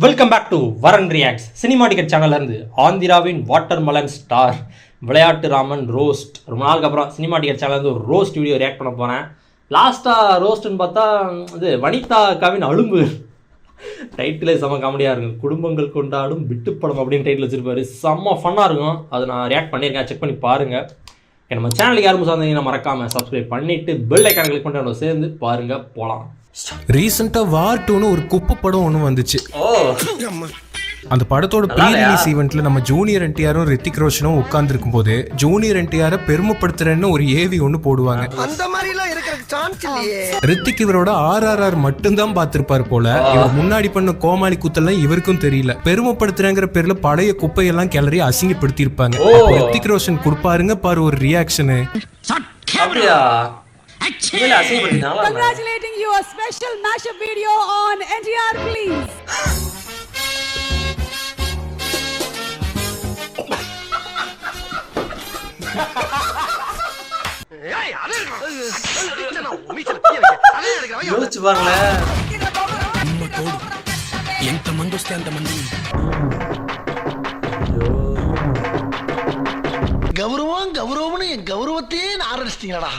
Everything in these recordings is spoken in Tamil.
வெல்கம் பேக் டு வரன் ரியாக்ட்ஸ். சினிமா டிக்கெட் சேனல்லேருந்து ஆந்திராவின் வாட்டர்மெலன் ஸ்டார் விளையாட்டு ராமன் ரோஸ்ட். ரொம்ப நாளுக்கு அப்புறம் சினிமா டிக்கெட் சேனல்லேருந்து ஒரு ரோஸ்ட் வீடியோ ரியாக்ட் பண்ண போனேன். லாஸ்ட்டாக ரோஸ்ட்டுன்னு பார்த்தா இது வனிதா அக்காவின் அலும்பு டைட்டிலே செம்ம காமெடியாக இருக்கும். குடும்பங்கள் கொண்டாடும் விட்டுப்படம் அப்படின்னு டைட்டில் வச்சுருப்பாரு. செம்ம ஃபன்னாக இருக்கும். அது நான் ரியாக்ட் பண்ணியிருக்கேன், செக் பண்ணி பாருங்கள். நம்ம சேனலுக்கு யாரும் சார்ந்தீங்கன்னா மறக்காமல் சப்ஸ்கிரைப் பண்ணிவிட்டு பெல் ஐக்கான கிளிக் பண்ணிட்டு நம்ம சேர்ந்து பாருங்கள். போகலாம். ரீசெண்டாக வார் 2ன்னு ஒரு குப்பை படம் ஒன்று வந்துச்சு. அந்த படத்தோட ப்ரீ ரிலீஸ் ஈவெண்ட்ல நம்ம ஜூனியர் என்டிஆரும் ரித்திக் ரோஷனும் உட்கார்ந்துருக்கும் போது ஜூனியர் என்டிஆரை பெருமைப்படுத்துறேன்னு ஒரு ஏவி ஒன்று போடுவாங்க. ரித்திக் இவரோட RRR மட்டும்தான் பார்த்திருப்பாரு போல. இவர் முன்னாடி பண்ண கோமாளி கூத்தெல்லாம் இவருக்கும் தெரியல. பெருமைப்படுத்துறேங்கிற பேர்ல பழைய குப்பையெல்லாம் கிளறி அசிங்கப்படுத்தி இருப்பாங்க. ரித்திக் ரோஷன் கொடுப்பாருங்க பாரு ஒரு reaction. Congratulating you, a special mashup video on NTR, please. யோசிச்சு பாருங்களேன். ఎంత మంది వస్తే అంత మంది கௌரவம்னு என் கௌரவத்தையே ஆரம்பிச்சிட்டீங்களா?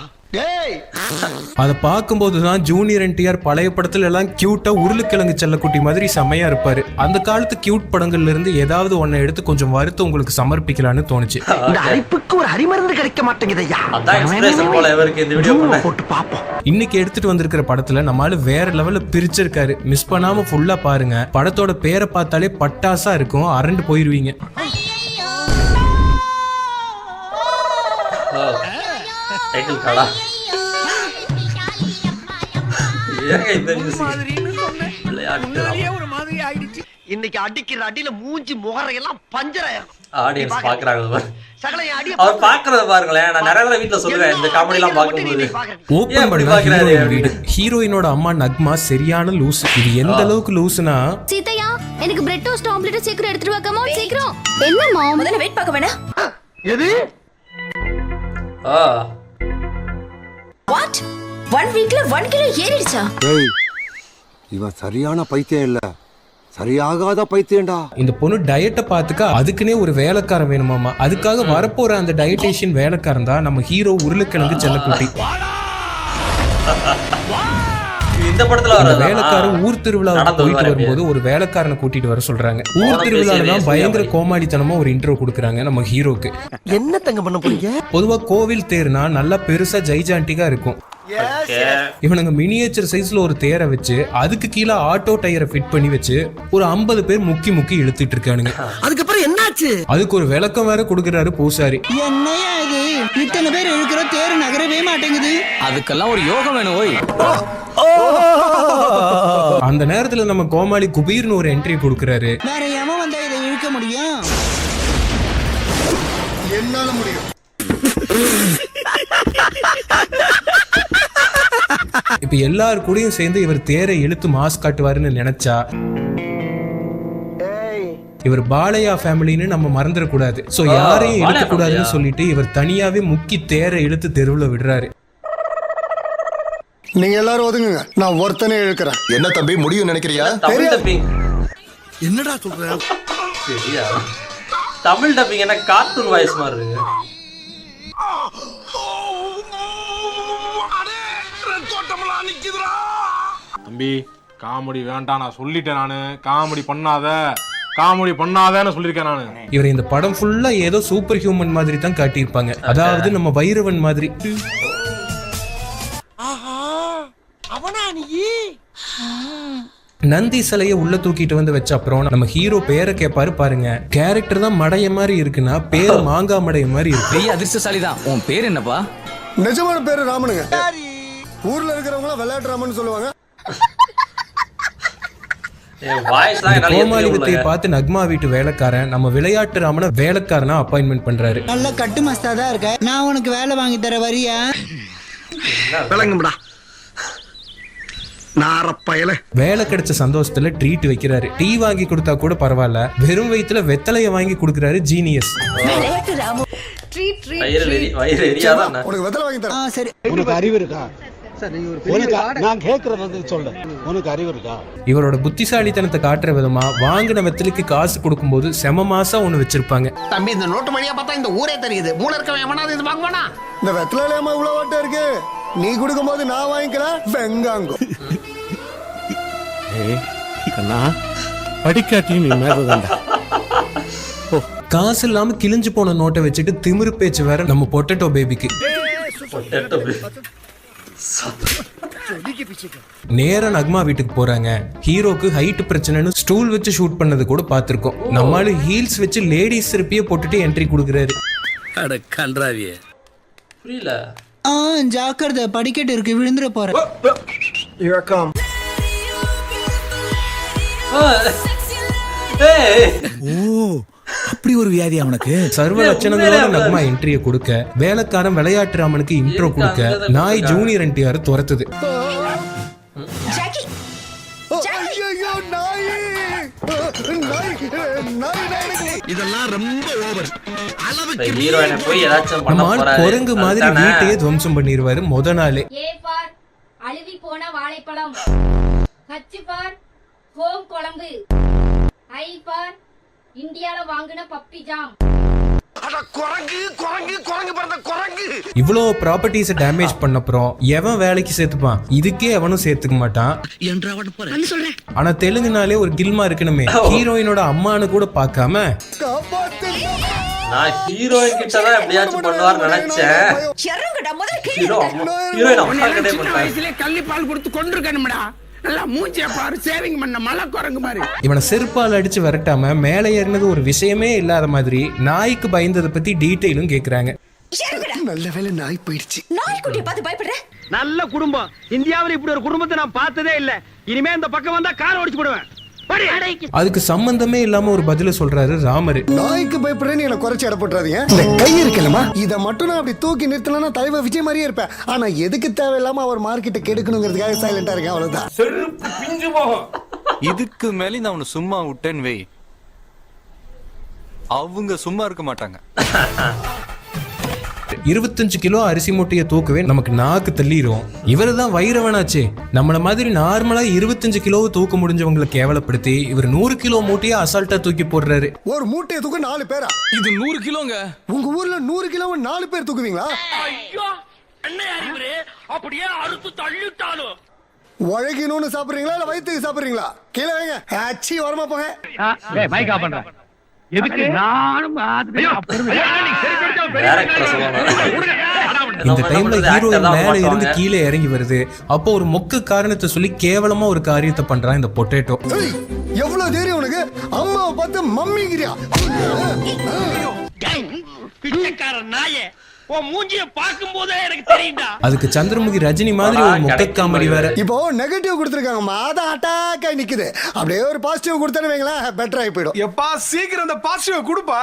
அதை பார்க்கும்போதுதான் ஜூனியர் என்டிஆர் பழைய படத்துல எல்லாம் கியூட்டா உருளைக்கிழங்கு செல்லக்குட்டி மாதிரி செம்மையா இருப்பாரு. அந்த காலத்து கியூட் படங்கள்ல இருந்து ஏதாவது ஒன்னை எடுத்து கொஞ்சம் வறுத்து உங்களுக்கு சமர்ப்பிக்கலான்னு தோணுச்சு. இந்த அரிப்புக்கு ஒரு அரிமருந்து கிடைக்க மாட்டேங்குதையா. இன்னைக்கு எடுத்துட்டு வந்திருக்கிற படத்துல நம்மளால வேற லெவல்ல பிரிச்சிருக்காரு. மிஸ் பண்ணாம ஃபுல்லா பாருங்க. படத்தோட பேரை பார்த்தாலே பட்டாசா இருக்கும், அரண்டு போயிருவீங்க. டைட்டில் காடா இன்னைக்கு அடிக்கிற அடியில மூஞ்சி முகரையெல்லாம் பஞ்சராயிரும். ஆடியன்ஸ் பாக்குறாங்க. அவர் பாக்குறத பாருங்களேன். நான் நிறைய தடவை வீட்ல சொல்லுவேன் இந்த காமெடி எல்லாம் பாக்கும்போது. ஓபன் பண்ணா ஹீரோயின் வீடு. ஹீரோயினோட அம்மா நக்மா சரியான லூஸ். இது எந்த அளவுக்கு லூஸ்னா, சீதையா எனக்கு பிரெட் டோஸ்ட் ஆம்லெட் சீக்கிரம் எடுத்துட்டு வா. கம் ஆன் சீக்கிரம். என்னம்மா முதல்ல வெயிட் பார்க்க வேணா. எது? வாட் 1 வீக்ல 1 கிலோ ஏறிடுச்சா? ஏய் இவன் சரியான பைத்தியம் இல்ல, சரியாகாத பைத்தியம்டா. இந்த பொண்ணு டயட்டை பார்த்துக்க அதுக்குன்னே ஒரு வேலைக்காரன் வேணுமாமா. அதுக்காக வரப்போற அந்த டயட்டேஷியன் வேலைக்காரன் தான் நம்ம ஹீரோ உருளைக்கிழங்கு செல்லக்குட்டி. இந்த படத்துல வர வேலைக்காரன் ஊர் திருவிழாவுக்கு போயிட்டு வரும்போது ஒரு வேலைக்காரனை கூட்டிட்டு வர சொல்றாங்க. ஊர் திருவிழால தான் பயங்கர கோமாளித்தனமா ஒரு இன்ட்ரோ கொடுக்குறாங்க நம்ம ஹீரோக்கு. என்ன தங்க பண்ண போறீங்க? பொதுவா கோவில் தேர்னா நல்லா பெருசா ஜைஜாண்டிக்கா இருக்கும். இவனுங்க மினியேச்சர் சைஸ்ல ஒரு தேரை வச்சு அதுக்கு கீழே ஆட்டோ டயரை ஃபிட் பண்ணி வச்சு ஒரு 50 பேர் முக்கி முக்கி இழுத்துட்டு இருக்கானுங்க. அதுக்கப்புறம் என்னாச்சு? அதுக்கு ஒரு விளக்கம் வேற கொடுக்கறாரு பூசாரி. என்னையா இது இத்தனை பேர் இழுக்கிற தேர் நகரவே மாட்டேங்குது. அதுக்கெல்லாம் ஒரு யோகம் வேணும். ஓய் அந்த நேரத்துல நம்ம கோமாளி குபீர்னு ஒரு என்ட்ரி கொடுக்கறாரு. வேற எவன் வந்தா இதை இழுக்க முடியும்? என்னால முடியும். இப்ப எல்லாரு கூடயும் சேர்ந்து இவர் தேரை இழுத்து மாஸ் காட்டுவாருன்னு நினைச்சா இவர் பாலையா ஃபேமிலின்னு நம்ம மறந்துடக்கூடாது. சோ யாரையும் இழுக்க கூடாதுன்னு சொல்லிட்டு இவர் தனியாவே முக்கி தேரை இழுத்து தெருவுல விடுறாரு. நீங்க எல்லாரும் ஒதுங்குங்க, நான் ஒருத்தனே இழுக்கிறேன். என்ன தம்பி முடியும் நினைக்கிறியா? தமிழ் டப்பிங். என்னடா சொல்ற? தமிழ் டப்பிங் என்ன கார்ட்டூன் வாய்ஸ் மாதிரி இருக்கு. தம்பி காமெடி வேண்டாம், நான் சொல்லிட்டேன். நானு காமெடி பண்ணாதன்னு சொல்லிருக்கேன் நானு. இவர் இந்த படம் ஃபுல்லா ஏதோ சூப்பர் ஹியூமன் மாதிரி தான் காட்டியிருப்பாங்க. அதாவது நம்ம வைரவன் மாதிரி. நந்தி சிலையை உள்ள தூக்கிட்டு வந்து வச்ச அப்புறம் நம்ம ஹீரோ பேரை கேட்பாரு பாருங்க. கேரக்டர் தான் மடைய மாதிரி இருக்குன்னா பேரு மாங்கா மடைய மாதிரி இருக்கு. அதிர்ஷ்டசாலி தான். உன் பேர் என்னப்பா? நிஜமான பேரு ராமனுங்க. ஊர்ல இருக்கிறவங்க விளையாட்டு ராமன் சொல்லுவாங்க. கோமாளி வித்தையை பார்த்து நக்மா வீட்டு வேலைக்காரன் நம்ம விளையாட்டு ராமனை வேலைக்காரனா அப்பாயின்மெண்ட் பண்றாரு. நல்ல கட்டு மஸ்தா தான் இருக்க, நான் உனக்கு வேலை வாங்கி தர வரியா? விளங்கும்டா நாரப்பயல. வேலை கிடைச்ச சந்தோஷத்துல ட்ரீட் வைக்கிறாரு. டீ வாங்கி கொடுத்தா கூட பரவாயில்ல, வெறும் வயித்துல வெத்தலைய வாங்கி கொடுக்கறாரு ஜீனியஸ். Treat. உனக்கு வெத்தலை வாங்கி தரேன். சரி. உனக்கு அறிவு இருக்கா? நான் கேக்குறது சொல்லு, உனக்கு அறிவு இருக்கா? இவரோட புத்திசாலித்தனத்தை காட்டுற விதமா வாங்கின வெத்தலைக்கு காசு கொடுக்கும்போது செம மாசா ஒண்ணு வச்சிருப்பாங்க. தம்பி இந்த நோட்டு மணியா பார்த்தா இந்த ஊரே தெரியுது. மூளை இருக்கவன் எவனாவது இது வாங்குவானா? இந்த வெத்தலையிலாம இவ்வளவு வாட்டா இருக்கு. நீ கொடுக்கும்போது நான் வாங்கிக்கல வெங்காங்கம். படிக்காட்டி நீ மேலதாண்டா. காசு இல்லாம கிழிஞ்சு போன நோட்டை வச்சுட்டு திமிரு பேச்சு வேற நம்ம பொட்டேட்டோ பேபிக்கு. நேரா நக்மா வீட்டுக்கு போறாங்க. ஹீரோக்கு ஹைட் பிரச்சனைன்னு ஸ்டூல் வச்சு ஷூட் பண்ணது கூட பார்த்திருக்கோம். நம்மளால ஹீல்ஸ் வச்சு லேடிஸ் சிறப்பிய போட்டுட்டு என்ட்ரி கொடுக்குறாரு. அட கன்றாவிய புரியல. ஜாக்கிரதை, படிக்கட்டு இருக்கு, விழுந்துட போற. அப்படி ஒரு வியாதி அவனுக்கு. சர்வ லட்சணங்களோட நக்மா என்ட்ரியை கொடுக்க, வேலைக்காரன் விளையாட்டு ராமனுக்கு இன்ட்ரோ கொடுக்க, நாய் ஜூனியர் என்டிஆர் துரத்துது. இதெல்லாம் ரொம்ப ஓவர். ஹீரோயினை போய் ஏதாச்சும் பண்ண நம்மால் போறாரு. குரங்கு மாதிரி வீட்டையே துவம்சம் பண்ணிடுவாரு முத நாளே. ஏ ஃபார் அழுவி போன வாழைப்பழம், ஹச் ஃபார் ஹோம் குழம்பு, ஐ ஃபார் இந்தியால வாங்குன பப்பி ஜாம். இவ்வளோ ப்ராப்பர்ட்டிஸை டேமேஜ் பண்ணப்புறம் எவன் வேலைக்கு சேர்த்துப்பான்? இதுக்கே எவனும் சேர்த்துக்க மாட்டான். ஆனா தெலுங்குனாலே ஒரு கில்மா இருக்கணுமே. ஹீரோயினோட அம்மானு கூட பார்க்காம நான் ஹீரோயின் கிட்ட தான் எப்படியாச்சும் பண்ணுவார்னு நினைச்சேன். ஹீரோயின் அம்மா கிட்டே பண்ணாரு. கள்ளிப்பால் கொடுத்து கொண்டிருக்கணும்டா. நல்லா மூஞ்சிய பாரு, சேவிங் பண்ண மலை குரங்கு மாதிரி. இவனை செருப்பால் அடிச்சு விரட்டாம மேலே ஏறினது ஒரு விஷயமே இல்லாத மாதிரி நாய்க்கு பயந்ததை பத்தி டீட்டெயிலும் கேக்குறாங்க. நல்ல வேலை நாய் போயிடுச்சு. நாய்க்குட்டியை பார்த்து பயப்படுற? நல்ல குடும்பம். இந்தியாவில் இப்படி ஒரு குடும்பத்தை நான் பார்த்ததே இல்ல. இனிமே இந்த பக்கம் வந்தா கார் ஓடிச்சு போடுவேன். அதுக்கு சம்பந்தமே இல்லாம ஒரு பதில சொல்றாரு ராமரு. நாய்க்கு பயப்படுறேன்னு என்ன குறைச்சி இடப்பட்டுறாதீங்க. இந்த கை இருக்கலமா, இதை மட்டும் நான் அப்படி தூக்கி நிறுத்தலன்னா தலைவர் விஜய் மாதிரியே இருப்பேன். ஆனா எதுக்கு தேவையில்லாம அவர் மார்க்கெட்டை கெடுக்கணுங்கிறதுக்காக சைலண்டா இருக்கேன், அவ்வளவுதான். செருப்பு பிஞ்சு போகும். இதுக்கு மேல நான் அவனை சும்மா விட்டேன்னு வை, அவங்க சும்மா இருக்க மாட்டாங்க. 25 கிலோ அரிசி மூட்டையை தூக்கவே நமக்கு நாக்கு தள்ளிரும். இவரு தான் வைரவனாச்சே. நம்மள மாதிரி நார்மலா 25 கிலோவை தூக்க முடிஞ்சவங்களை கேவலப்படுத்தி இவர் 100 கிலோ மூட்டையை அசால்ட்டா தூக்கி போடுறாரு. ஒரு மூட்டையை தூக்க 4 பேரா? இது 100 கிலோங்க. உங்க ஊர்ல 100 கிலோவை 4 பேர் தூக்குவீங்களா? உழைக்கணும்னு சாப்பிடுறீங்களா இல்ல வயிற்றுக்கு சாப்பிடுறீங்களா? கீழே வைங்க. ஆச்சி வரமா போங்க. மைக்கா பண்றேன். எதுக்கு நானும் டைரக்டர் சொல்லுவாங்க. இந்த டைம்ல ஹீரோயின் மேல இருந்து கீழே இறங்கி வருது. அப்போ ஒரு மொக்க காரணத்தை சொல்லி கேவலமா ஒரு காரியத்தை பண்றான் இந்த பொட்டேட்டோ. எவ்வளவு தைரியம் உனக்கு? அம்மாவை பார்த்து மம்மிங்கிறியா? அதுக்கு சந்திரமுகி ரஜினி மாதிரி ஒரு மொக்க காமெடி வேற. இப்போ நெகட்டிவ் கொடுத்துருக்காங்கம்மா, அதான் அட்டாக் ஆகி நிக்குது. அப்படியே ஒரு பாசிட்டிவ் கொடுத்தானே வைங்களேன், பெட்டர் ஆகி போயிடும். எப்பா சீக்கிரம் அந்த பாசிட்டிவ் கொடுப்பா.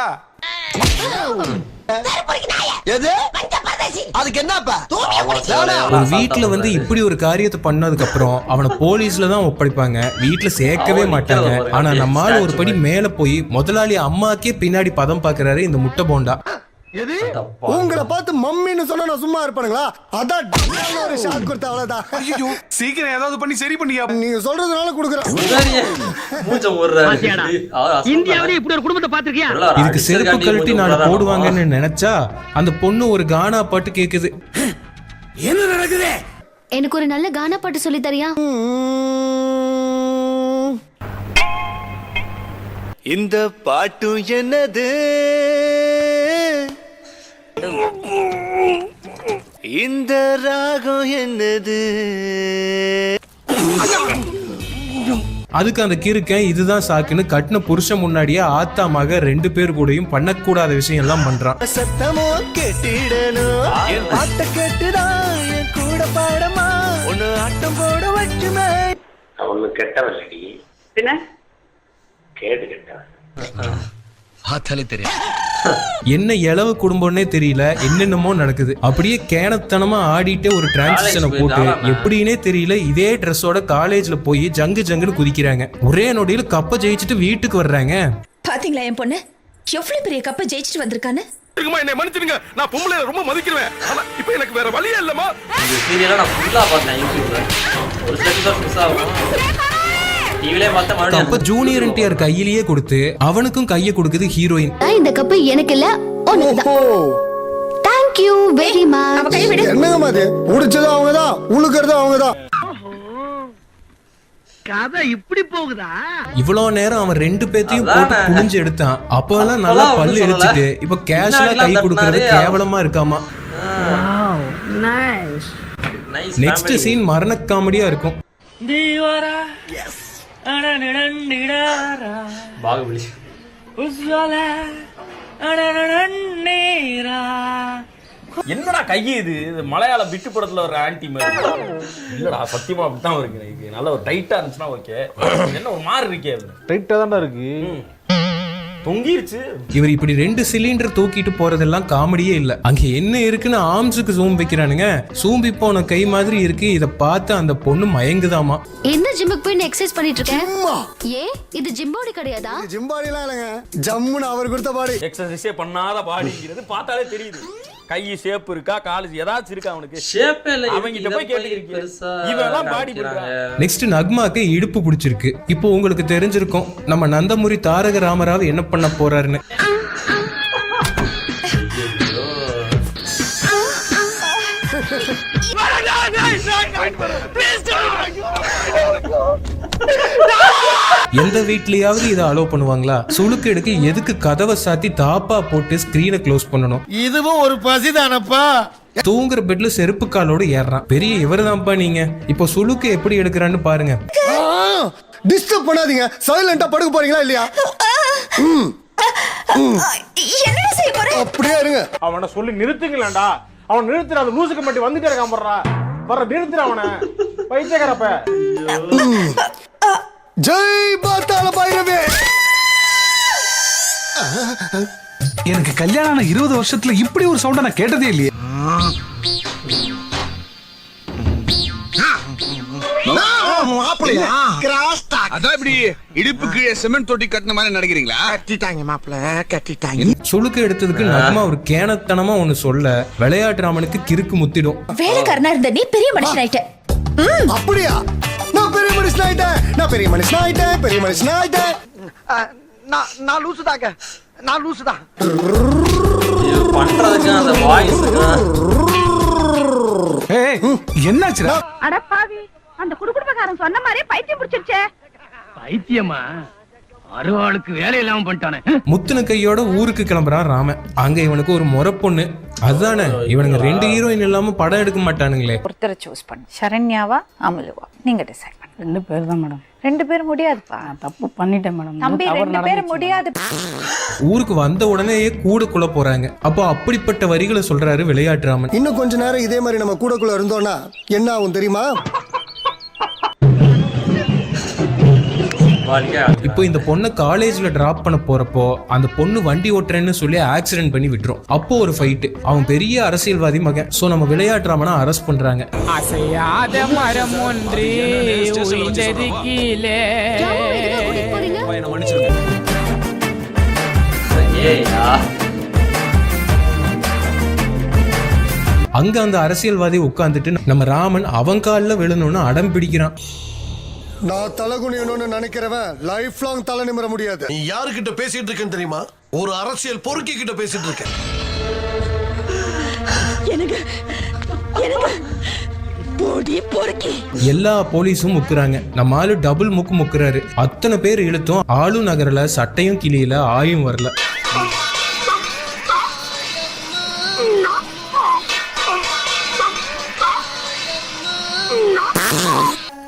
ஒரு வீட்டுல வந்து இப்படி ஒரு காரியத்தை பண்ணதுக்கு அப்புறம் அவனை போலீஸ்ல தான் ஒப்படைப்பாங்க, வீட்டுல சேர்க்கவே மாட்டாங்க. ஆனா நம்மால ஒரு படி மேல போய் முதலாளி அம்மாக்கே பின்னாடி பதம் பாக்குறாரு இந்த முட்டை போண்டா. உங்களை பார்த்து மம்மின்னு சொன்னா நான் சும்மா இருப்பானுங்களா? அதான் ஒரு ஷாட் கொடுத்த, அவ்வளவுதான். ஐயோ சீக்கிரம் ஏதாவது பண்ணி சரி பண்ணியா. நீங்க சொல்றதுனால கொடுக்குறேன். இந்தியாவிலே இப்படி ஒரு குடும்பத்தை பாத்திருக்கியா? இதுக்கு செருப்பு கழட்டி நாளை போடுவாங்கன்னு நினைச்சா அந்த பொண்ணு ஒரு கானா பாட்டு கேக்குது. என்ன நடக்குது? எனக்கு ஒரு நல்ல கானா பாட்டு சொல்லி தரியா? இந்த பாட்டு என்னது, இந்த ராகம் என்னது? அதுக்கு அந்த கிறுக்கன் இதுதான் சாக்குன்னு கட்டின புருஷன் முன்னாடியே ஆத்தா மக 2 பேர் கூடயும் பண்ணக்கூடாத விஷயம் எல்லாம் பண்றான். சத்தமோ கேட்டிடணும், என் பாட்டை கேட்டுதான் என் கூட பாடமா ஒன்னு ஆட்டம் போட வச்சுமே. அவனு கெட்டவல்லடி, பின்ன கேடு கெட்டவன். பார்த்தாலே தெரியும் என்ன இளவு குடும்பம்னே தெரியல, என்னென்னமோ நடக்குது. அப்படியே கேனத்தனமா ஆடிட்டு ஒரு டிரான்சிஷனை போட்டு எப்படின்னே தெரியல இதே ட்ரெஸ்ஸோட காலேஜ்ல போய் ஜங்கு ஜங்குன்னு குதிக்கிறாங்க. ஒரே நொடியில கப்ப ஜெயிச்சுட்டு வீட்டுக்கு வர்றாங்க. பாத்தீங்களா என் பொண்ணு எவ்வளவு பெரிய கப்பை ஜெயிச்சுட்டு வந்திருக்கான்னு? என்னை மன்னிச்சிடுங்க, நான் பொம்பளை ரொம்ப மதிக்கிறேன். ஆனா இப்ப எனக்கு வேற வழியே இல்லம்மா. இந்த சீரியலை நான் ஃபுல்லாக பார்த்தேன் யூடியூப்ல. ஒரு சில எபிசோட் மிஸ் ஆகும், டிவிலே பார்த்தா கப்ப மறுபடியும் ஜூனியர் என்டிஆர் கையிலேயே கொடுத்து அவனுக்கும் கையை கொடுக்குது ஹீரோயின். இந்த கப்பு எனக்கு இல்ல உனக்கு. Thank you very much. என்னங்க மாதிரி உடிச்சதும் அவங்கதான், உழுக்கிறதும் அவங்கதான். கதை இப்படி போகுதா? இவ்வளவு நேரம் அவன் 2 பேத்தையும் போட்டு புழிஞ்சு எடுத்தான். அப்பெல்லாம் நல்லா பல்லு இடிச்சிட்டு இப்ப கேஷுவலா கை கொடுக்கறது கேவலமா இருக்காமா. நெக்ஸ்ட் சீன் மரண காமெடியா இருக்கும். பாகுபலி. என்னடா கையை இது மலையாள பிட்டு படத்துல ஒரு ஆன்டி மாதிரி இல்லடா, சத்தியமா அப்படித்தான் இருக்கு. எனக்கு நல்ல ஒரு டைட்டா இருந்துச்சுன்னா ஓகே, என்ன ஒரு மாதிரி இருக்கே, டைட்டா தான்டா இருக்கு, தொங்கிருச்சு. இவர் இப்படி 2 சிலிண்டர் தூக்கிட்டு போறதெல்லாம் காமெடியே இல்ல. அங்க என்ன இருக்குன்னு ஆர்ம்ஸுக்கு ஜூம் வைக்கிறானுங்க. சூம்பி போன கை மாதிரி இருக்கு. இத பார்த்து அந்த பொண்ணு மயங்குதாமா. என்ன ஜிம்முக்கு போய் எக்ஸர்சைஸ் பண்ணிட்டு இருக்கேன்? ஏ இது ஜிம் பாடி கிடையாதா? ஜிம் பாடிலாம் இல்லைங்க, ஜம்முன்னு அவர் கொடுத்த பாடி. எக்ஸர்சைஸே பண்ணாத பாடிங்கிறது பார்த்தாலே தெரியுது. கை ஷேப் இருக்கா, கால் ஏதாச்சும் இருக்கா அவனுக்கு? ஷேப்பே இல்ல. அவங்க கிட்ட போய் கேட்டிருக்கீங்க, இவெல்லாம் பாடி பண்றாங்க. நெக்ஸ்ட் நக்மாக்கு இடுப்பு பிடிச்சிருக்கு. இப்போ உங்களுக்கு தெரிஞ்சிருக்கும் நம்ம நந்தமுரி தாரக ராமராவ் என்ன பண்ண போறாருன்னு. எந்த வீட்லயாவது இதை அலோ பண்ணுவாங்களா? சுளுக்கு எடுக்க எதுக்கு கதவை சாத்தி தாப்பா போட்டு ஸ்கிரீனை க்ளோஸ் பண்ணணும்? இதுவும் ஒரு பசிதானப்பா. தூங்குற பெட்ல செருப்பு காலோட ஏறான். பெரிய இவர்தான்ப்பா நீங்க. இப்போ சுளுக்கு எப்படி எடுக்கிறான்னு பாருங்க. டிஸ்டர்ப் பண்ணாதீங்க, சைலண்டா படுக்க போறீங்களா இல்லையா? என்ன செய்ய போற? அப்படியே இருங்க. அவனை சொல்லி நிறுத்துங்களேன்டா. அவன் நிறுத்துற, அந்த லூசுக்கு மட்டும் வந்துட்டே இருக்கான் போடுறா. வர நிறுத்துற அவனை, பைத்தியக்காரப்ப. ஜெய் பாத்தாள பைரவே. எனக்கு கல்யாணம் ஆன 20 வருஷத்துல இப்படி ஒரு சவுண்ட நான் கேட்டதே இல்லையே. அதான் இப்படி இடுப்பு கீழே சிமெண்ட் தொட்டி கட்டின மாதிரி நினைக்கிறீங்களா? கட்டிட்டாங்க மாப்பிள்ள, கட்டிட்டாங்க. சுளுக்கு எடுத்ததுக்கு நக்மா ஒரு கேனத்தனமா ஒண்ணு சொல்ல விளையாட்டு ராமனுக்கு கிறுக்கு முத்திடும். வேலைக்காரனா இருந்த நீ பெரிய மனுஷன் ஆயிட்ட. அப்படியா? நான் பெரிய மனுஷன் ஆயிட்டேன், நான் பெரிய மனுஷன் ஆயிட்டேன், பெரிய மனுஷன் ஆயிட்டேன். நான் லூசுதாங்க, நான் லூசுதான். பண்றதுக்கு அந்த வாய்ஸ் என்னாச்சுடா? அட பாவி, அந்த குடுகுடுப்பக்காரன் சொன்ன மாதிரி பைத்தியம் பிடிச்சிருச்சே. பைத்தியமா? அருவாளுக்கு வேலை இல்லாம பண்ணிட்டானே. முத்துன கையோட ஊருக்கு கிளம்புறான் ராமன். அங்க இவனுக்கு ஒரு முறை பொண்ணு. அதுதானே, இவனுங்க 2 ஹீரோயின் இல்லாம படம் எடுக்க மாட்டானுங்களே. ஒருத்தரை சூஸ் பண்ணு, சரண்யாவா அமுலுவா, நீங்க டிசைட் பண்ணு. 2 பேர் தான் மேடம். 2 பேர் முடியாதுப்பா. தப்பு பண்ணிட்டேன் மேடம். தம்பி 2 பேர் முடியாது. ஊருக்கு வந்த உடனே கூடக்குள்ள போறாங்க. அப்போ அப்படிப்பட்ட வரிகளை சொல்றாரு விளையாட்டு ராமன். இன்னும் கொஞ்ச நேரம் இதே மாதிரி நம்ம கூடக்குள்ள இருந்தோம்னா என்ன ஆகும் தெரியுமா? இப்போ இந்த பொண்ணை காலேஜ்ல டிராப் பண்ண போறப்போ அந்த பொண்ணு வண்டி ஓட்டுறேன்னு சொல்லி ஆக்சிடென்ட் பண்ணி விட்டுரும். அப்போ ஒரு ஃபைட். அவன் பெரிய அரசியல்வாதி மகன். சோ நம்ம விளையாட்டு ராமனை அரெஸ்ட் பண்றாங்க. அசையாத மரம் ஒன்று உயிர்ந்தது கீழே. அங்க அந்த அரசியல்வாதி உட்கார்ந்துட்டு நம்ம ராமன் அவன் காலில் விழணும்னு அடம் பிடிக்கிறான். நான் தலகுனியணும்னு நினைக்கிறவன் லைஃப் லாங் தலை நிமிர முடியாது. நீ யாருக்கிட்ட பேசிட்டு இருக்கேன்னு தெரியுமா? ஒரு அரசியல் பொறுக்கி கிட்ட பேசிட்டு இருக்கேன். எல்லா போலீஸும் முக்குறாங்க. நம்ம ஆளு டபுள் முக்கு முக்குறாரு. அத்தனை பேர் இழுத்தும் ஆளும் நகரல, சட்டையும் கிளியில, ஆயும் வரல.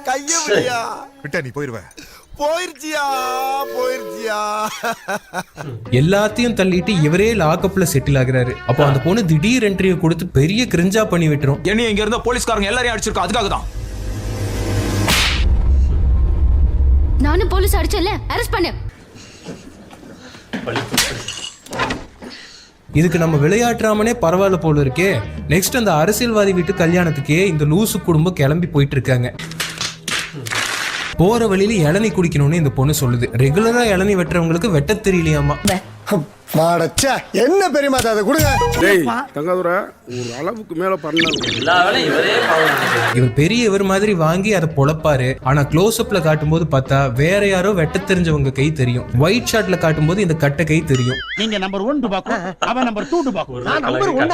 கையா விட்டா நீ போயிருவ. போயிருச்சியா போயிருச்சியா. எல்லாத்தையும் தள்ளிட்டு இவரே லாக்அப்ல செட்டில் ஆகுறாரு. அப்போ அந்த பொண்ணு திடீர் என்ட்ரியை கொடுத்து பெரிய கிரிஞ்சா பண்ணி விட்டுரும். என்ன இங்க இருந்த போலீஸ்காரங்க எல்லாரையும் அடிச்சிருக்கோம், அதுக்காக தான். நானும் போலீஸ் அடிச்சல, அரெஸ்ட் பண்ணு. இதுக்கு நம்ம விளையாட்டு ராமனே பரவாயில்ல போல இருக்கே. நெக்ஸ்ட் அந்த அரசியல்வாதி வீட்டு கல்யாணத்துக்கே இந்த லூசு குடும்பம் கிளம்பி போயிட்டு இருக்காங்க. போற வழியில இளநீ குடிக்கணும்னு இந்த பொண்ணு சொல்லுது. ரெகுலரா இளநீ வெட்டுறவங்களுக்கு வெட்ட தெரியலையாமா. மாடச்சா என்ன பெரியமா அதை கொடுங்க. டேய் தங்கதுரை ஒரு அளவுக்கு மேல பண்ண எல்லா வேலையும் இவரே பாவம். இவர் பெரிய இவர் மாதிரி வாங்கி அதை பொழப்பாரு. ஆனா க்ளோஸ் அப்ல காட்டும் போது பார்த்தா வேற யாரோ வெட்ட தெரிஞ்சவங்க கை தெரியும். ஒயிட் ஷாட்ல காட்டும் போது இந்த கட்டை கை தெரியும். நீங்க நம்பர் 1 டுபாக்கு, அவன் நம்பர் 2 டுபாக்கு. நான் நம்பர் 1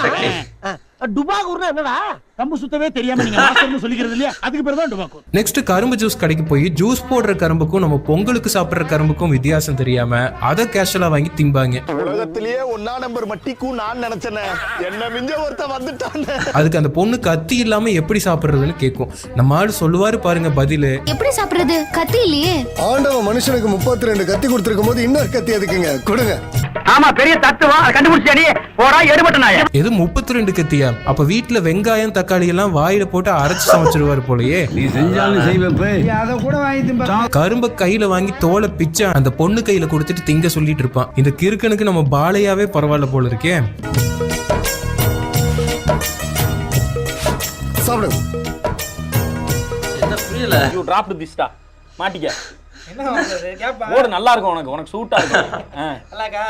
டுபாக்குன்னா என்னடா? கம்பு சுத்தவே தெரியாம நீங்க மாஸ்டர்னு சொல்லிக்கிறது இல்லையா? அதுக்கு பேர் தான் டுபாக்கு. நெக்ஸ்ட் கரும்பு ஜூஸ் கடைக்கு போய் ஜூஸ் போடுற கரும்புக்கும் நம்ம பொங்கலுக்கு சாப்பிடுற கரும்புக்கும் வித்தியாசம் தெரியாம அதை கேஷுவலா வாங்கி திம்பாங்க. உலகத்திலேயே 1 நம்பர் மட்டிக்கும் நான் நினைச்சேனே, என்ன மிஞ்ச ஒருத்த வந்துட்டானே. அதுக்கு அந்த பொண்ணு கத்தி இல்லாம எப்படி சாப்பிடுறதுன்னு கேட்கும். நம்ம ஆளு சொல்லுவாரு பாருங்க பதிலு. எப்படி சாப்பிடுறது? கத்தி இல்லையே. ஆண்டவன் மனுஷனுக்கு 32 கத்தி கொடுத்திருக்கும் போது இன்னொரு கத்தி எதுக்குங்க? கொடுங்க. ஆமா, பெரிய தத்துவம். அதை கண்டுபிடிச்சாடி போடா எடுபட்ட நாய. எது 32 கத்தியா? அப்ப வீட்டுல வெங்காயம் தக்காளி எல்லாம் வாயில போட்டு அரைச்சு சமைச்சிருவாரு போலயே. நீ செஞ்சாலும் செய்வே. அத கூட வாங்கி திம்பா. கரும்ப கையில வாங்கி தோலை பிச்சை அந்த பொண்ணு கையில கொடுத்துட்டு திங்க சொல்லிட்டு இருப்பான். இந்த கிறுக்கனுக்கு நம்ம பாலையாவே பரவாயில்ல போல இருக்கே. சாப்பிடு. என்ன புரியல? யூ டிராப்ட் திஸ் டா. மாட்டிக்க. என்ன பண்றது? கேப்பா. ஓடு நல்லா இருக்கும் உனக்கு சூட்டா இருக்கும். அழகா.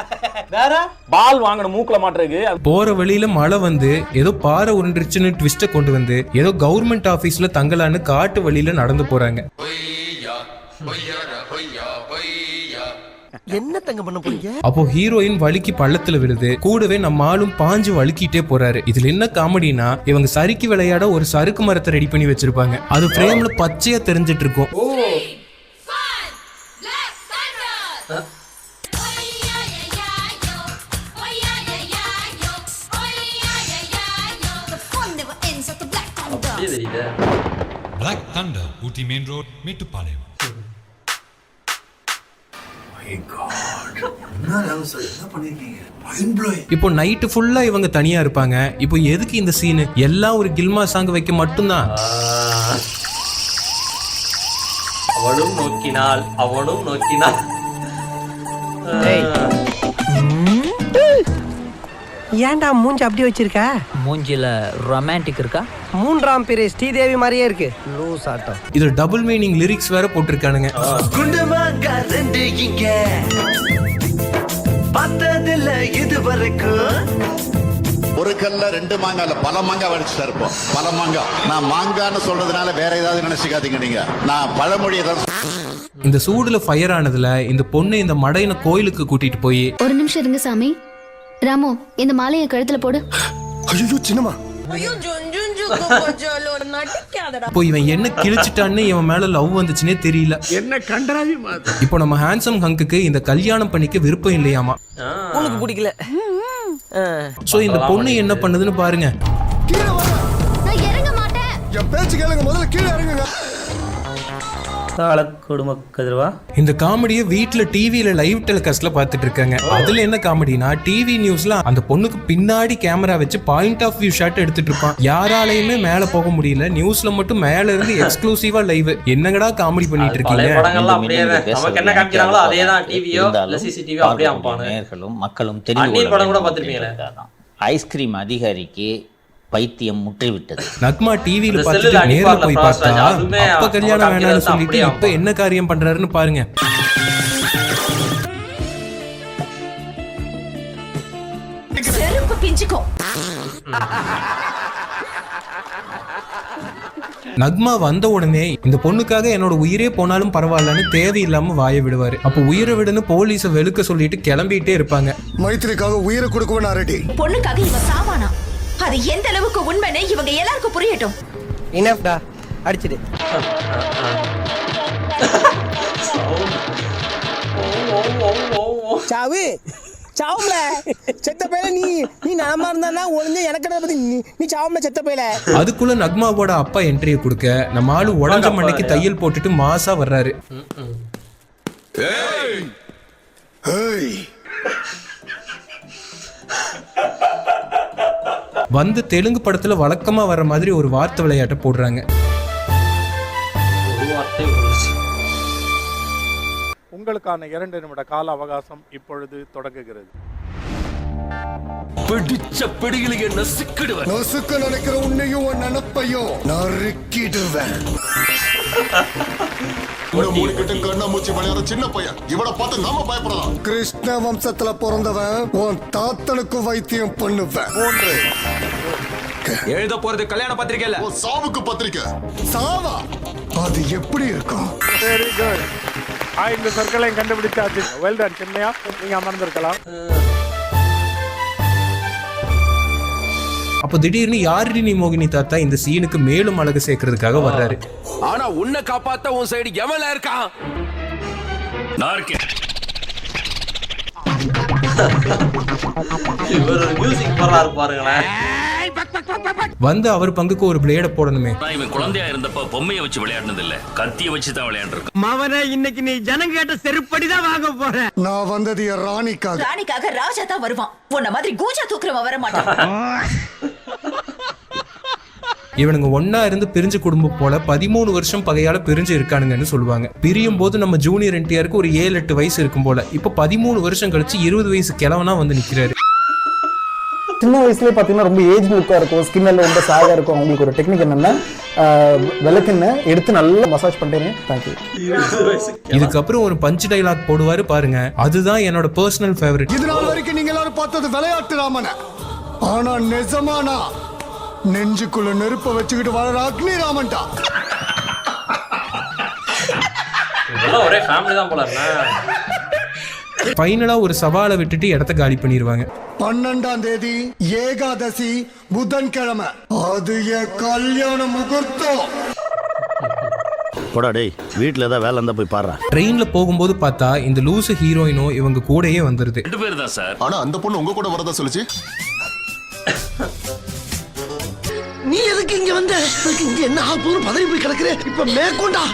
வேற பால் வாங்கணும் மூக்குல மாட்டறதுக்கு. போற வழியில மழை வந்து ஏதோ பாறை உருண்டுருச்சுன்னு ட்விஸ்ட கொண்டு வந்து ஏதோ கவர்மெண்ட் ஆபீஸ்ல தங்கலான்னு காட்டு வழியில நடந்து போறாங்க. என்ன தங்க பண்ண போறீங்க? அப்போ ஹீரோயின் வலிக்கு பள்ளத்துல விழுது. கூடவே நம்ம ஆளும் பாஞ்சு வலிக்கிட்டே போறாரு. இதுல என்ன காமெடினா இவங்க சறுக்கி விளையாட ஒரு சறுக்கு மரத்தை ரெடி பண்ணி வச்சிருப்பாங்க. அது ஃப்ரேம்ல பச்சையா தெரிஞ்சிட்டு இருக்கும். Black Thunder, Ooty Main Road, Mettupalayam. இப்போ நைட்டு ஃபுல்லா இவங்க தனியா இருப்பாங்க. இப்போ எதுக்கு இந்த சீனு? எல்லாம் ஒரு கில்மா சாங் வைக்க மட்டும்தான். அவளும் நோக்கினாள், அவனும் நோக்கினாள். ஏன்டா மூஞ்சி அப்படி வச்சிருக்க? மூஞ்சில ரொமான்டிக் இருக்கா? 3ஆம் பிறை ஸ்ரீதேவி மாதிரியே இருக்கு. லூஸ் ஆட்டம். இது டபுள் மீனிங் லிரிக்ஸ் வேற போட்டிருக்கானுங்க. பார்த்ததில்ல இது வரைக்கும். ஒரு கல்ல 2 மாங்கால பல மாங்காய் வடிச்சுட்டு இருப்போம். பல மாங்காய். நான் மாங்கான்னு சொல்றதுனால வேற ஏதாவது நினைச்சுக்காதீங்க நீங்க. நான் பழமொழி இந்த சூடுல ஃபயர் ஆனதுல இந்த பொண்ணு இந்த மடையனை கோயிலுக்கு கூட்டிட்டு போய் ஒரு நிமிஷம் இருங்க சாமி. ராமு, இந்த மாலையை கழுத்துல போடு. ஐயோ சின்னமா. இப்போ இவன் என்ன கிழிச்சிட்டான்னு இவன் மேல லவ் வந்துச்சுன்னே தெரியல. என்ன கண்டராவி மாதிரி. இப்போ நம்ம ஹேண்ட்ஸம் ஹங்குக்கு இந்த கல்யாணம் பண்ணிக்க விருப்பம் இல்லையாமா. உனக்கு பிடிக்கல. சோ இந்த பொண்ணு என்ன பண்ணுதுன்னு பாருங்க. நான் இறங்க மாட்டேன். என் பேச்சு கேளுங்க, முதல்ல கீழே இறங்குங்க. இந்த காமெடியை வீட்டுல டிவில லைவ் டெலிகாஸ்ட்ல பாத்துட்டு இருக்காங்க. அதுல என்ன காமெடினா டிவி நியூஸ்ல அந்த பொண்ணுக்கு பின்னாடி கேமரா வச்சு பாயிண்ட் ஆஃப் வியூ ஷாட் எடுத்துட்டு இருப்பான். யாராலையுமே மேல போக முடியல. நியூஸ்ல மட்டும் மேல இருந்து எக்ஸ்க்ளூசிவா லைவ். என்னங்கடா காமெடி பண்ணிட்டு இருக்கீங்க? நமக்கு என்ன காமிக்கிறாங்களோ அதே தான் டிவியோ இல்ல சிசிடிவியோ அப்படியே அம்பானு. மக்களும் அந்நியர் படம் கூட பாத்துருப்பீங்களே. ஐஸ்கிரீம் அதிகாரிக்கு பைத்தியம் முட்டை விட்டது. நக்மா டிவில பார்த்துட்டு நேர்ல போய் பார்த்தா அப்ப கல்யாணம் வேணாம்னு சொல்லிட்டு இப்ப என்ன காரியம் பண்றாருன்னு பாருங்க. செருப்பு பிஞ்சுக்கும். நக்மா வந்த உடனே இந்த பொண்ணுக்காக என்னோட உயிரே போனாலும் பரவாயில்லன்னு தேவையில்லாம வாய விடுவாரு. அப்ப உயிரை விடுன்னு போலீஸ வெளுக்க சொல்லிட்டு கிளம்பிட்டே இருப்பாங்க. மைத்திரிக்காக உயிரை கொடுக்கவே ரெடி. பொண்ணுக்காக இவ சாவானா? அது எந்த அளவுக்கு உண்மைன்னு இவங்க எல்லாருக்கும் புரியட்டும். இனஃப்டா, அடிச்சிடு. சாவு சாவுல செத்த பையல நீ நாம இருந்தா ஒளிஞ்சு எனக்கு பத்தி நீ சாவுல செத்த பையல. அதுக்குள்ள நக்மாவோட அப்பா என்ட்ரியை கொடுக்க நம்ம ஆளு உடஞ்ச மண்டைக்கு தையல் போட்டுட்டு மாசா வர்றாரு. வந்து தெலுங்கு படத்துல வழக்கமா வர மாதிரி ஒரு வார்த்தை விளையாட்ட போடுறாங்க. உங்களுக்கான 2 நிமிட கால அவகாசம் இப்பொழுது தொடங்குகிறது. பிடிச்ச பிடிகளுக்கு என்ன சிக்கிடுவேன். நசுக்க நினைக்கிற உன்னையும் உன் நினைப்பையும் நறுக்கிடுவேன். கண்ணாமூச்சி விளையாட சின்ன பையன் இவனை பார்த்து நாம பயப்படலாம். கிருஷ்ண வம்சத்துல பிறந்தவன் உன் தாத்தனுக்கு வைத்தியம் பண்ணுவேன். எழுத போறது கல்யாண பத்திரிக்கை இல்ல, சாவுக்கு பத்திரிக்கை. சாவா? அது எப்படி இருக்கும்? Very good. இந்த சர்க்கிளையும் கண்டுபிடிச்சாச்சு. வெல் டன் சென்னையா, நீங்க அமர்ந்திருக்கலாம். அப்போ திடீர்னு யாருடி நீ மோகினி தாத்தா இந்த சீனுக்கு மேலும் அழகு சேர்க்கறதுக்காக வர்றாரு. ஆனா உன்னை காப்பாத்த உன் சைடு எவன்ல இருக்கான்? நான் இருக்கேன். இவர் மியூசிக் போறாரு பாருங்களேன். வந்து அவர் பங்குக்கு ஒரு பிளேட போடணுமே. இவன் குழந்தையா இருந்தப்ப பொம்மையை வச்சு விளையாடுனது இல்ல, கத்தியை வச்சு தான் விளையாடுறான். மவனே, இன்னைக்கு நீ ஜனங்க கேட்ட செருப்படிதான் வாங்க போற. நான் வந்தது என் ராணிக்காக. ராணிக்காக ராஜா தான் வருவான். உன்ன மாதிரி கூஜா தூக்குறவன் வர மாட்டான். இவனுங்க ஒன்னா இருந்து பிரிஞ்ச குடும்பம் போல 13 வருஷம் பகையால பிரிஞ்சு இருக்கானுங்கன்னு சொல்லுவாங்க. பிரியும் போது நம்ம ஜூனியர் என்டிஆருக்கு ஒரு 7-8 வயசு இருக்கும் போல. இப்ப 13 வருஷம் கழிச்சு 20 வயசு கிழவனா வந்து நிக்கிறாரு. சின்ன வயசுலேயே பார்த்தீங்கன்னா ரொம்ப ஏஜ் லுக்காக இருக்கும், ஸ்கின்னில் ரொம்ப சாகாக இருக்கும். அவங்களுக்கு ஒரு டெக்னிக் என்னென்னா விளக்குன்னு எடுத்து நல்லா மசாஜ் பண்ணிட்டேன். தேங்க்யூ. இதுக்கப்புறம் ஒரு பஞ்ச் டைலாக் போடுவாரு பாருங்க, அதுதான் என்னோட பர்சனல் ஃபேவரட். இது நாள் வரைக்கும் நீங்க எல்லாரும் பார்த்தது விளையாட்டு ராமன, ஆனா நிஜமானா நெஞ்சுக்குள்ள நெருப்ப வச்சுக்கிட்டு வளர அக்னி ராமன்டா. ஒரே ஃபேமிலி தான் போல. ஃபைனலா ஒரு சவாலை விட்டுட்டு இடத்த காலி பண்ணிடுவாங்க. 12ஆம் தேதி ஏகாதசி புதன்கிழமை, அது என் கல்யாண முகூர்த்தம். போடா டேய், வீட்ல ஏதாவது வேலை இருந்தா போய் பாரு. ட்ரெயின்ல போகும்போது பார்த்தா இந்த லூசு ஹீரோயினும் இவங்க கூடயே வந்துருது. 2 பேர் தான் சார். ஆனா அந்த பொண்ணு உங்க கூட வரதா சொல்லுச்சு. நீ எதுக்கு இங்க வந்த? இங்க என்ன ஆகுதுன்னு பதறி போய் கிடக்குற. இப்ப மேற்கொண்டா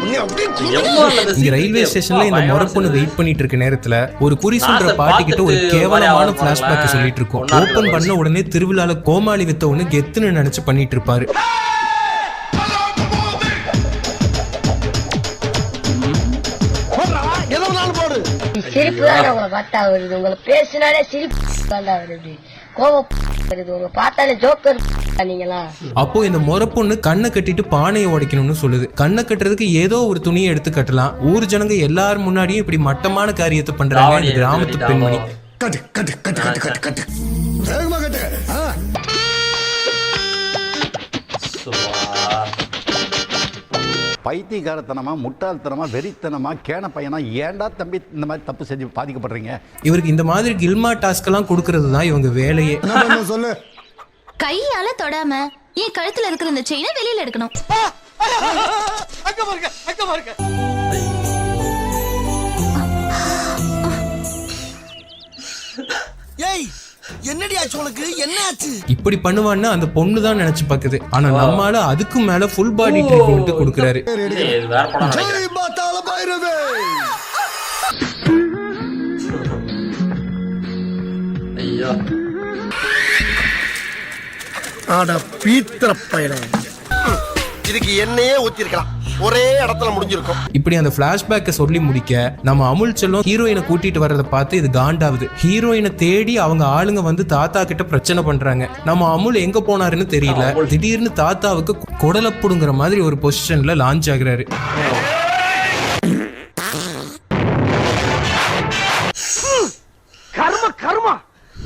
இங்க ரயில்வே ஸ்டேஷன்ல இந்த முறப்பொண்ணு வெயிட் பண்ணிட்டு இருக்க நேரத்துல ஒரு குறி சொல்ற பாட்டி கிட்ட ஒரு கேவலமான பிளாஷ்பேக் சொல்லிட்டு இருக்கோம். ஓபன் பண்ண உடனே திருவிழால கோமாளி வித்த ஒண்ணு கெத்துன்னு நினைச்சு பண்ணிட்டு இருப்பாரு. சிரிப்பு தான் உங்களை பார்த்தா வருது. உங்களை பேசினாலே சிரிப்பு வருது. கோபம் வருது. உங்களை பார்த்தாலே ஜோக்கர் நீங்களா. அப்போ இந்த முறப்பொண்ணு கண்ணை கட்டிட்டு பானையை உடைக்கணும்னு சொல்லுது. கண்ணை கட்டுறதுக்கு ஏதோ ஒரு துணியை எடுத்து கட்டலாம். ஊர் ஜனங்க எல்லாரும் முன்னாடியும் இப்படி மட்டமான காரியத்தை பண்றாங்க இந்த கிராமத்து பெண்மணி. கட்டு கட்டு கட்டு கட்டு கட்டு கட்டு வேகமா கட்டு. பைத்தியக்காரத்தனமா, முட்டாள்தனமா, வெறித்தனமா, கேன பையனா, ஏன்டா தம்பி இந்த மாதிரி தப்பு செஞ்சு பாதிக்கப்படுறீங்க? இவருக்கு இந்த மாதிரி கில்மா டாஸ்க் எல்லாம் கொடுக்கறது தான் இவங்க வேலையே. சொல்லு. கையால தொடாம என் கழுத்துல இருக்கிற இந்த செயினை வெளியில எடுக்கணும். ஏய், என்னடி ஆச்சு உனக்கு? என்ன ஆச்சு? இப்படி பண்ணுவான்னு அந்த பொண்ணு தான் நினைச்சு பாக்குது. ஆனா நம்மால அதுக்கு மேல ஃபுல் பாடி ட்ரீட்மெண்ட் கொடுக்கறாரு. ஜெய் பாத்தாள பைரவே. ஐயா ஆட பீத்திர பையனே, இதுக்கு என்னையே ஊத்திருக்கலாம். ஒரே இடத்துல முடிஞ்சிருக்கும். இப்படி அந்த பிளாஷ்பேக்கை சொல்லி முடிக்க நம்ம அமுல் செல்லம் ஹீரோயினை கூட்டிட்டு வர்றதை பார்த்து இது காண்டாவுது. ஹீரோயினை தேடி அவங்க ஆளுங்க வந்து தாத்தா கிட்ட பிரச்சனை பண்றாங்க. நம்ம அமுல் எங்க போனாருன்னு தெரியல. திடீர்னு தாத்தாவுக்கு குடலப்புடுங்கிற மாதிரி ஒரு பொசிஷன்ல லான்ச் ஆகுறாரு. கர்ம கர்மா,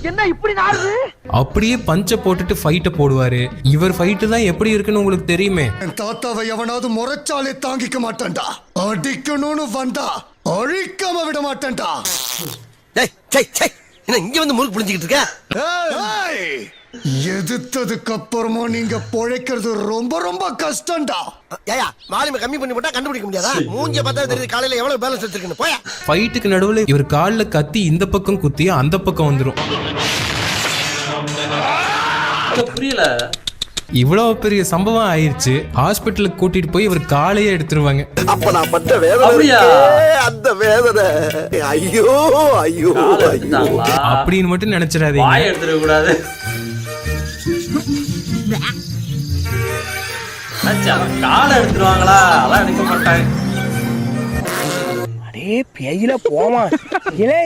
என்ன இப்படி நாடுது? அப்படியே பஞ்ச போட்டுட்டு ஃபைட்ட போடுவாரு. இவர் ஃபைட்டு தான் எப்படி இருக்குன்னு உங்களுக்கு தெரியுமே. தாத்தாவை எவனாவது முறைச்சாலே தாங்கிக்க மாட்டேன்டா. அடிக்கணும்னு வந்தா அழிக்காம விட மாட்டேன்டா. இங்க வந்து முறுக்கு புளிஞ்சுக்கிட்டு இருக்க. எதிர்த்ததுக்கு அப்புறமா நீங்க பொழைக்கிறது ரொம்ப ரொம்ப கஷ்டம்டா. ஏயா, வால்யூம் கம்மி பண்ணி போட்டா கண்டுபிடிக்க முடியாதா? மூஞ்சிய பார்த்தா தெரியுது காலையில எவ்வளவு பேலன்ஸ் எடுத்துருக்குன்னு. போயா. ஃபைட்டுக்கு நடுவுல இவர் கால்ல கத்தி இந்த பக்கம் குத்தி அந்த பக்கம் வந்துரும். புரியல. இவ்வளவு பெரிய சம்பவம் ஆயிருச்சு. ஹாஸ்பிட்டலுக்கு கூட்டிட்டு போய் இவர் காலையே எடுத்துருவாங்க. அப்ப நான் பட்ட வேதனை, அந்த வேதனை, ஐயோ ஐயோ அப்படின்னு மட்டும் நினைச்சிடாதீங்க. எடுத்துட கூடாது. காலை எடுத்துருவாங்களா? அதெல்லாம் எடுக்க மாட்டாங்க. அடே பேயில போமா. இலே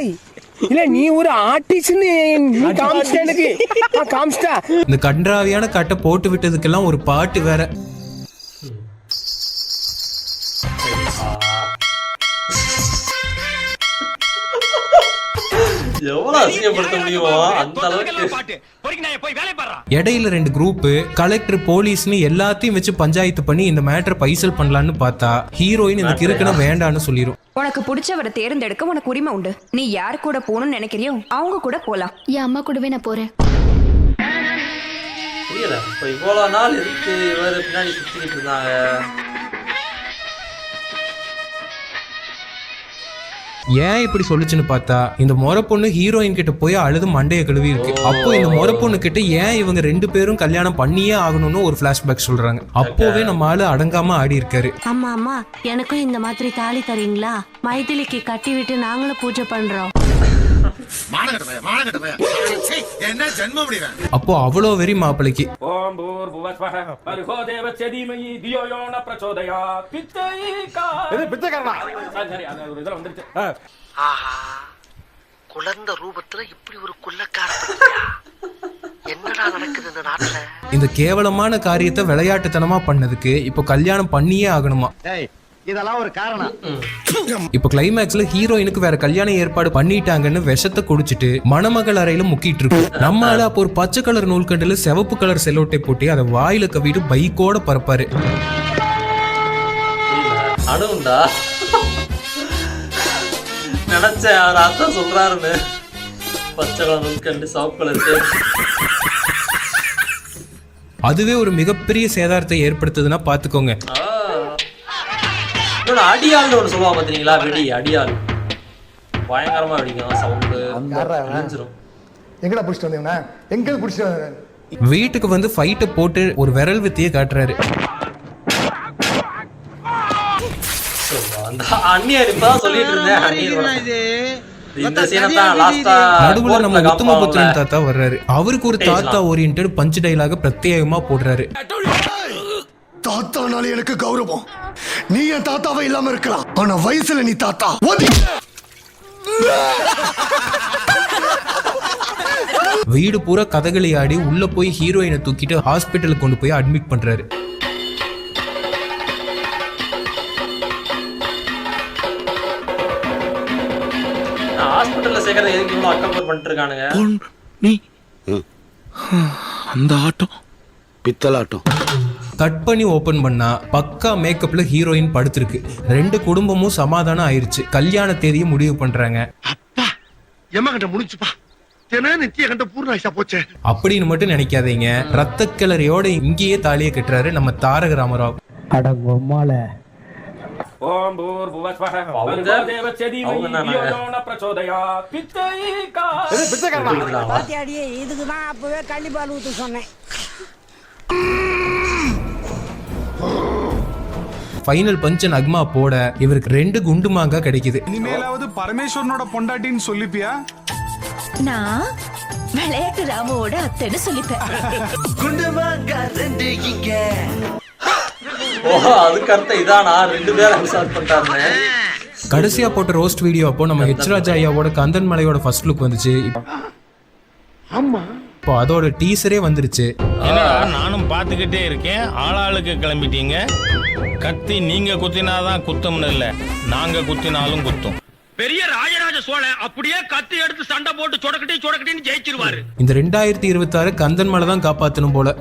இல்ல நீ ஒரு ஆர்டிஸ்ட்னு நீ காமிச்சிட்ட எனக்கு காமிச்சிட்டா. இந்த கன்றாவியான கட்டை போட்டு விட்டதுக்கெல்லாம் ஒரு பாட்டு வேற. எவ்வளவு அசிங்கப்படுத்த முடியுமோ அந்த அளவுக்கு. இடையில 2 குரூப் கலெக்டர் போலீஸ்னு எல்லாத்தையும் வச்சு பஞ்சாயத்து பண்ணி இந்த மேட்டரை பைசல் பண்ணலான்னு பார்த்தா ஹீரோயின் இந்த கிறுக்கனை வேண்டான்னு சொல்லிரும். உனக்கு பிடிச்சவரை தேர்ந்தெடுக்க உனக்கு உரிமை உண்டு. நீ யார் கூட போகணும்னு நினைக்கிறியோ அவங்க கூட போலாம். என் அம்மா கூடவே நான் போறேன். புரியல, இப்ப இவ்வளவு நாள் எதுக்கு இவர் பின்னாடி சுத்திக்கிட்டு இருந்தாங்க? ஏன் இப்படி சொல்லுச்சுன்னு பார்த்தா இந்த முறை பொண்ணு ஹீரோயின் கிட்ட போய் அழுது மண்டைய கழுவி இருக்கு. அப்போ இந்த முறை பொண்ணு கிட்ட ஏன் இவங்க 2 பேரும் கல்யாணம் பண்ணியே ஆகணும்னு ஒரு பிளாஷ்பேக் சொல்றாங்க. அப்போவே நம்ம ஆளு அடங்காம ஆடி இருக்காரு. அம்மா அம்மா எனக்கும் இந்த மாதிரி தாலி தரீங்களா? மைதிலிக்கு கட்டி விட்டு நாங்களும் பூஜை பண்றோம். அப்போ அவ்வளோ வெறி மாப்பிளைக்கு. குழந்தை ரூபத்துல இப்படி ஒரு குள்ளக்கார என்னடா நடக்குது இந்த நாட்டுல? இந்த கேவலமான காரியத்தை விளையாட்டுத்தனமா பண்ணதுக்கு இப்போ கல்யாணம் பண்ணியே ஆகணுமா? இதெல்லாம் ஒரு காரணம். இப்போ கிளைமேக்ஸ்ல ஹீரோயினுக்கு வேற கல்யாண ஏற்பாடு பண்ணிட்டாங்கன்னு விஷத்தை குடிச்சிட்டு மணமகள் அறையில முக்கிட்டு இருக்கு. நம்ம ஆளு அப்போ ஒரு பச்சை கலர் நூல்கண்டுல சிவப்பு கலர் செல்லோட்டை போட்டு அதை வாயில கவிட்டு பைக்கோட பறப்பாரு. அணுண்டா நினைச்சேன் அவர் அதான் சொல்றாருன்னு. பச்சை கலர் நூல்கண்டு சிவப்பு கலர். அதுவே ஒரு மிகப்பெரிய சேதாரத்தை ஏற்படுத்துதுன்னா பாத்துக்கோங்க. அடியாள்னு ஒன்று சொல்லுவாங்க பார்த்தீங்களா? வெடி அடியாள் பயங்கரமா வெடிக்கும் சவுண்டு. எங்கடா பிடிச்சிட்டு வந்தீங்கன்னா எங்க பிடிச்சிட்டு வீட்டுக்கு வந்து ஃபைட்டை போட்டு ஒரு விரல் வித்தியை காட்டுறாரு. நடுவுல நம்ம உத்தமபுத்திரன் தாத்தா வர்றாரு. அவருக்கு ஒரு தாத்தா ஓரியன்டட் பஞ்ச் டைலாக பிரத்யேகமா போடுறாரு. தாத்தானால எனக்கு கௌரவம். நீ என் தாத்தாவை இல்லாம இருக்கலாம், ஆனா வயசுல நீ தாத்தா. வீடு பூரா கதகளி ஆடி உள்ள போய் ஹீரோயினை தூக்கிட்டு ஹாஸ்பிட்டலுக்கு கொண்டு போய் அட்மிட் பண்றாரு. ஹாஸ்பிட்டல்ல சேர்க்கறது எதுக்கு இவ்வளவு அக்கம்பர் பண்ணிட்டு இருக்கானுங்க? நீ அந்த ஆட்டம் பித்தலாட்டம் கட் பண்ணி ஓபன் பண்ணா பக்கா மேக்கப்ல ஹீரோயின் படுத்திருக்கு. 2 குடும்பமும் சமாதானம் ஆயிருச்சு. கல்யாண தேதியை முடிவு பண்றாங்க. அப்படின்னு மட்டும் நினைக்காதீங்க. ரத்த கிளறியோட இங்கேயே தாலியை கட்டுறாரு நம்ம தாரக ராமராவ். இதுக்குதான் அப்பவே கள்ளிப்பால் ஊத்து சொன்னேன். ஃபைனல் பஞ்ச் நக்மா போட இவருக்கு 2 குண்டு மாங்கா கிடைக்குது. இனிமேலாவது பரமேஸ்வரனோட பொண்டாட்டின்னு சொல்லிப்பியா? நான் விளையாட்டு ராமோட அத்தைன்னு சொல்லிப்பேன். குண்டு மாங்கா 2 இங்க. ஓஹோ, அதுக்கு அர்த்தம் இதானா? 2 பேரும் அசால்ட் பண்ணிட்டாருன்னு. கடைசியா போட்ட ரோஸ்ட் வீடியோ அப்போ நம்ம ஹெச் ராஜா ஐயாவோட கந்தன் மலையோட ஃபர்ஸ்ட் லுக் வந்துச்சு. ஆமா, இப்போ அதோட டீசரே வந்துருச்சு. நானும் பார்த்துக்கிட்டே இருக்கேன். ஆளாளுக்கு கிளம்பிட்டீங்க. கத்தி நீங்க குத்தினாதான் குத்தம்னு இல்ல, நாங்க குத்தினாலும் குத்தும். பெரிய ராஜராஜ சோழன் அப்படியே கத்தி எடுத்து சண்டை போட்டு சொடக்கட்டின்னு ஜெயிச்சிருவாரு. இந்த 2026 கந்தன் மலை தான் காப்பாத்தணும் போல.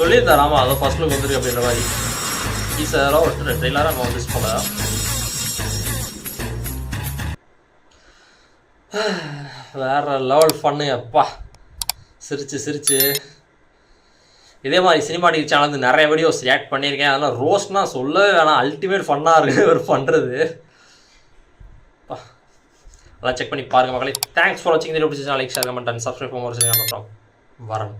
சொல்லியிருந்தாராமா அதை ஃபர்ஸ்ட் லுக் வந்துருக்கு அப்படின்ற மாதிரி. டீசராக ஒரு ட்ரெய்லராக நம்ம வந்துச்சு போல. வேற லெவல் ஃபன்னு. அப்பா சிரிச்சு இதே மாதிரி சினிமாட்டிக் சேனல் வந்து நிறைய வீடியோஸ் ரியாக்ட் பண்ணியிருக்கேன். அதெல்லாம் ரோஸ்ட்னா சொல்லவே வேணாம், அல்டிமேட் ஃபன்னாக இருக்குது இவர் பண்ணுறது. அதெல்லாம் செக் பண்ணி பாருங்கள் மக்களே. தேங்க்ஸ் ஃபார் வாட்சிங். Like share comment and subscribe பண்ண வரேன்.